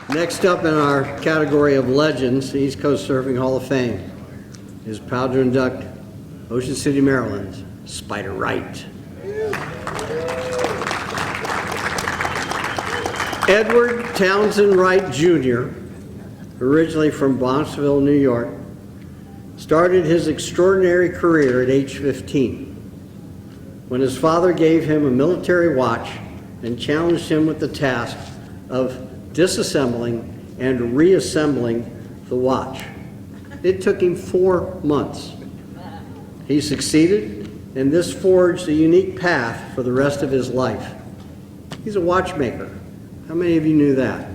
Next up in our category of legends, the East Coast Surfing Hall of Fame is proud to induct Ocean City, Maryland's Spyder Wright. Edward Townsend Wright Jr., originally from Bronxville, New York, started his extraordinary career at age 15 when his father gave him a military watch and challenged him with the task of disassembling and reassembling the watch. It took him 4 months. He succeeded, and this forged a unique path for the rest of his life. He's a watchmaker. How many of you knew that?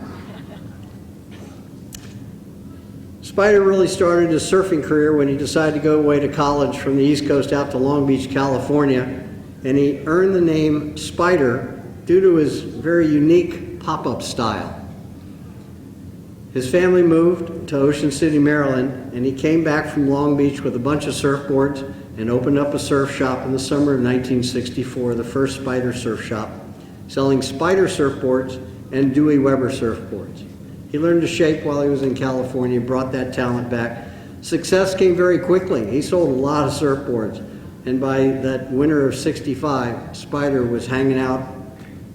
Spyder really started his surfing career when he decided to go away to college from the East Coast out to Long Beach, California, and he earned the name Spyder due to his very unique pop-up style. His family moved to Ocean City, Maryland, and he came back from Long Beach with a bunch of surfboards and opened up a surf shop in the summer of 1964, the first Spyder surf shop, selling Spyder surfboards and Dewey Weber surfboards. He learned to shape while he was in California, brought that talent back. Success came very quickly. He sold a lot of surfboards, and by that winter of '65, Spyder was hanging out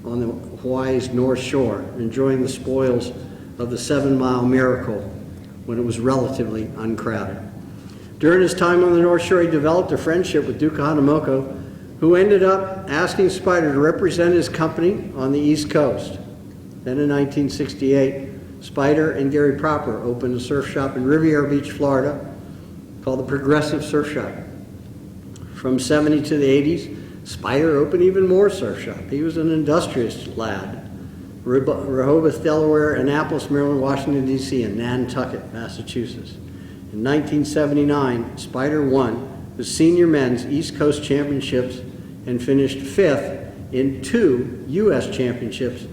on the Hawaii's North Shore, enjoying the spoils of the 7 Mile Miracle when it was relatively uncrowded. During his time on the North Shore, he developed a friendship with Duke Hanamoko, who ended up asking Spyder to represent his company on the East Coast. Then in 1968, Spyder and Gary Proper opened a surf shop in Riviera Beach, Florida, called the Progressive Surf Shop. From '70 to the '80s, Spyder opened even more surf shop. He was an industrious lad. Rehoboth, Delaware, Annapolis, Maryland, Washington, D.C., and Nantucket, Massachusetts. In 1979, Spyder won the Senior Men's East Coast Championships and finished 5th in 2 U.S. championships.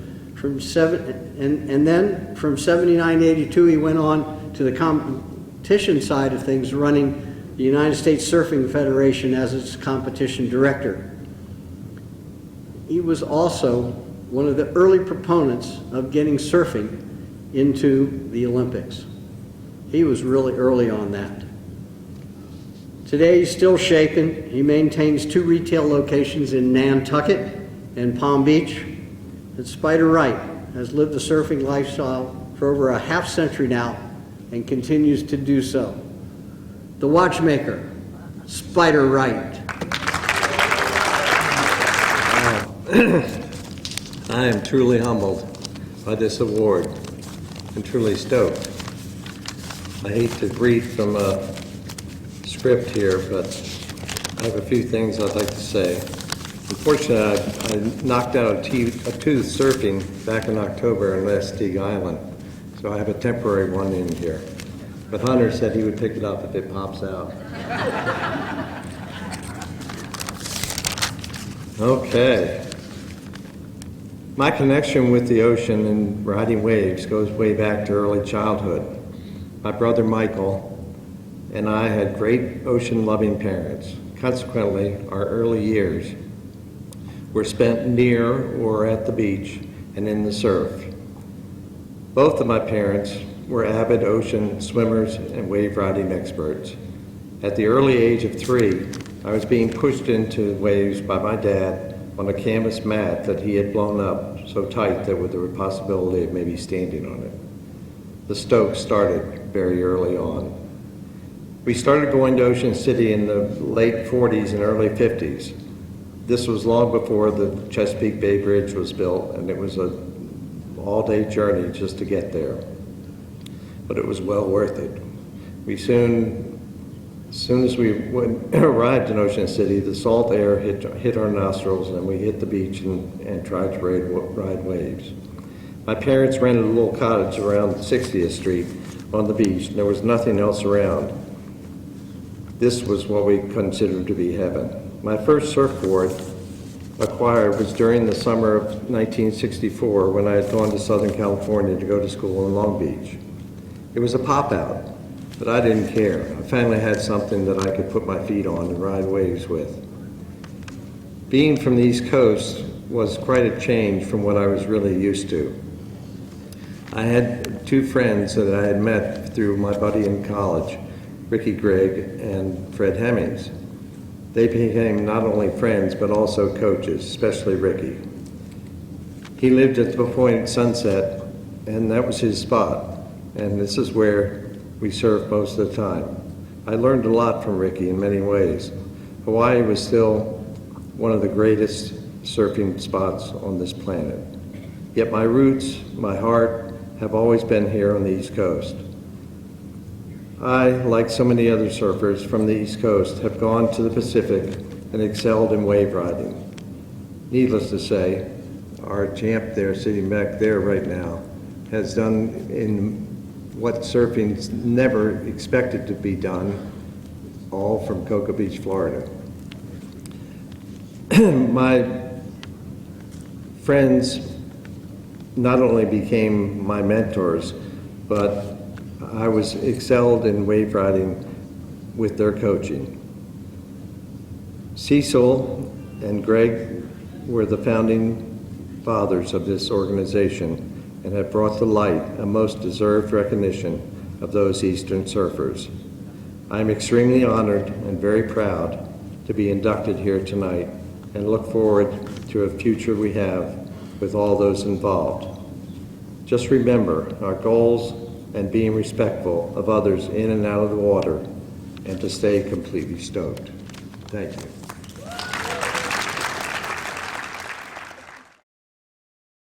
And then from '79 to '82, he went on to the competition side of things, running the United States Surfing Federation as its competition director. He was also one of the early proponents of getting surfing into the Olympics. He was really early on that. Today he's still shaping. He maintains 2 retail locations in Nantucket and Palm Beach. And Spyder Wright has lived the surfing lifestyle for over a half-century now and continues to do so. The watchmaker, Spyder Wright. I am truly humbled by this award and truly stoked. I hate to read from a script here, but I have a few things I'd like to say. Unfortunately, I knocked out a tooth surfing back in October in Lesteig Island, so I have a temporary one in here. But Hunter said he would pick it up if it pops out. Okay. My connection with the ocean and riding waves goes way back to early childhood. My brother Michael and I had great ocean-loving parents. Consequently, our early years were spent near or at the beach and in the surf. Both of my parents were avid ocean swimmers and wave riding experts. At the early age of 3, I was being pushed into waves by my dad on a canvas mat that he had blown up so tight that there was a possibility of maybe standing on it. The stoke started very early on. We started going to Ocean City in the late 40s and early 50s. This was long before the Chesapeake Bay Bridge was built, and it was an all-day journey just to get there. But it was well worth it. As soon as we arrived in Ocean City, the salt air hit our nostrils, and we hit the beach and tried to ride waves. My parents rented a little cottage around 60th Street on the beach, and there was nothing else around. This was what we considered to be heaven. My first surfboard acquired was during the summer of 1964 when I had gone to Southern California to go to school in Long Beach. It was a pop-out, but I didn't care. I finally had something that I could put my feet on and ride waves with. Being from the East Coast was quite a change from what I was really used to. I had two friends that I had met through my buddy in college, Ricky Gregg and Fred Hemmings. They became not only friends, but also coaches, especially Ricky. He lived at the Point Sunset, and that was his spot. And this is where we surfed most of the time. I learned a lot from Ricky in many ways. Hawaii was still one of the greatest surfing spots on this planet. Yet my roots, my heart, have always been here on the East Coast. I, like so many other surfers from the East Coast, have gone to the Pacific and excelled in wave riding. Needless to say, our champ there, sitting back there right now, has done in what surfing's never expected to be done, all from Cocoa Beach, Florida. My friends not only became my mentors, but I was excelled in wave riding with their coaching. Cecil and Greg were the founding fathers of this organization and have brought to light a most deserved recognition of those Eastern surfers. I am extremely honored and very proud to be inducted here tonight and look forward to a future we have with all those involved. Just remember our goals and being respectful of others in and out of the water, and to stay completely stoked. Thank you.